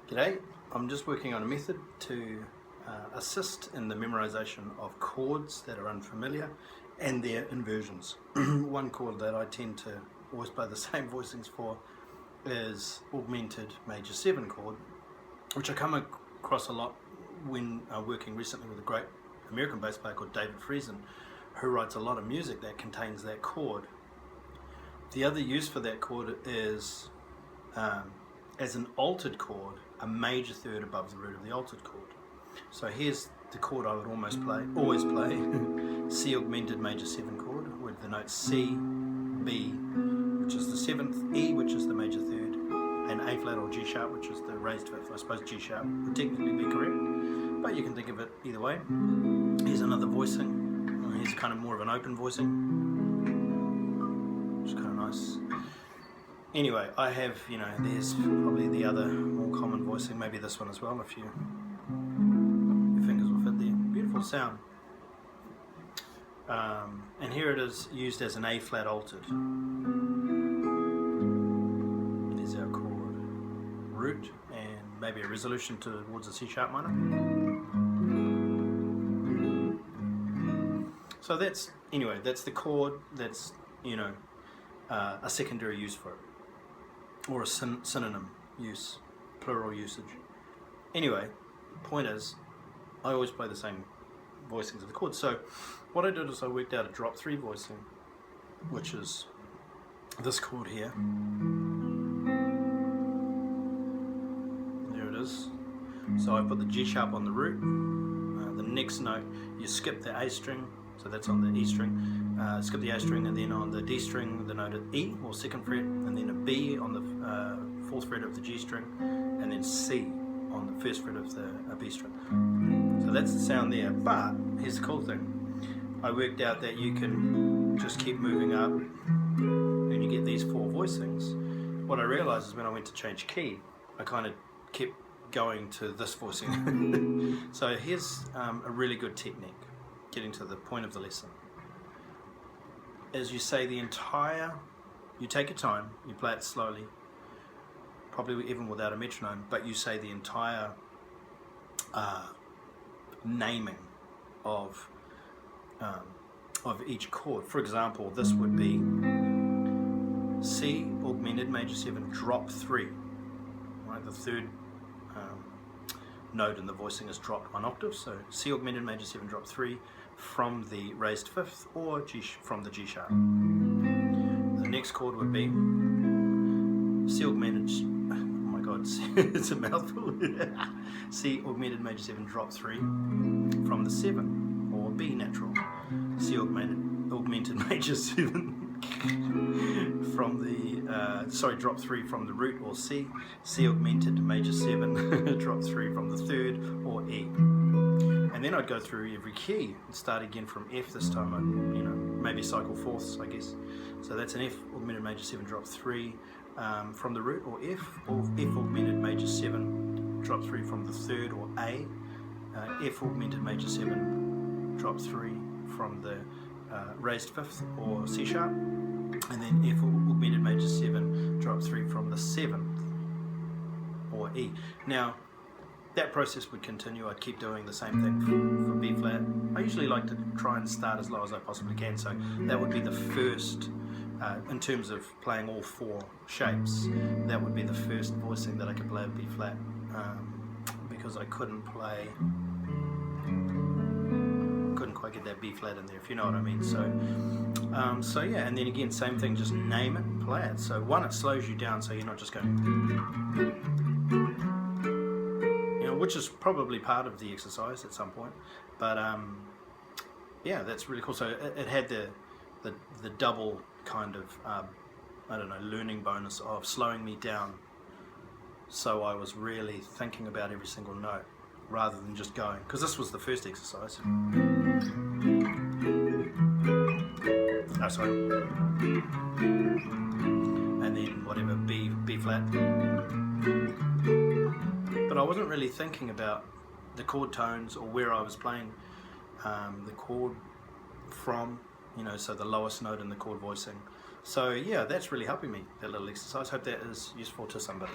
G'day, I'm just working on a method to assist in the memorization of chords that are unfamiliar and their inversions. One chord that I tend to always play the same voicings for is Augmented Major 7 chord, which I come across a lot when working recently with a great American bass player called David Friesen, who writes a lot of music that contains that chord. The other use for that chord is as an altered chord, a major third above the root of the altered chord. So here's the chord I would always play, C augmented major 7 chord with the notes C, B, which is the 7th, E, which is the major third, and A flat or G sharp, which is the raised 5th. I suppose G sharp would technically be correct, but you can think of it either way. Here's another voicing. Here's kind of more of an open voicing, which is kind of nice. Anyway, I have, there's probably the other more common voicing, maybe this one as well, if your fingers will fit there. Beautiful sound. And here it is used as an A flat altered. There's our chord root and maybe a resolution towards a C sharp minor. So that's the chord, that's, a secondary use for it. Or a synonym use, plural usage. Anyway, point is, I always play the same voicings of the chords. So what I did is I worked out a drop 3 voicing, which is this chord here. There it is. So I put the G sharp on the root. The next note, you skip the A string, so that's on the E string. Skip the A string, and then on the D string the note at E or 2nd fret, and then a B on the 4th fret of the G string, and then C on the 1st fret of the B string. So that's the sound there, but here's the cool thing. I worked out that you can just keep moving up and you get these 4 voicings. What I realized is when I went to change key, I kind of kept going to this voicing. So here's a really good technique, getting to the point of the lesson. As you say the entire, you take your time, you play it slowly, probably even without a metronome, but you say the entire naming of each chord. For example, this would be C augmented major 7 drop 3. Right, the third note in the voicing is dropped 1 octave, so C augmented major 7 drop 3 from the raised 5th or from the G sharp. The next chord would be C augmented, oh my god, it's a mouthful. C augmented major 7 drop 3 from the 7 or B natural. C augmented major 7 from the, drop 3 from the root or C. C augmented major 7 drop 3 from the 3rd or E. And then I'd go through every key and start again from F this time. I'd, maybe cycle fourths, I guess. So that's an F augmented major 7 drop 3 from the root or F augmented major 7 drop 3 from the 3rd or A. F augmented major 7 drop 3 from the raised 5th or C sharp. And then F augmented major 7 drop 3 from the 7th or E. Now, that process would continue. I'd keep doing the same thing for B flat. I usually like to try and start as low as I possibly can, so that would be the first, in terms of playing all 4 shapes, that would be the first voicing that I could play at B flat, because I couldn't quite get that B flat in there, if you know what I mean. So yeah, and then again, same thing, just name it and play it. So one, it slows you down, so you're not just going, which is probably part of the exercise at some point, but yeah, that's really cool. So it had the double kind of learning bonus of slowing me down, so I was really thinking about every single note rather than just going, because this was the first exercise. Oh, sorry. And then whatever, B flat. But I wasn't really thinking about the chord tones or where I was playing the chord from, so the lowest note in the chord voicing. So yeah, that's really helping me, that little exercise. Hope that is useful to somebody.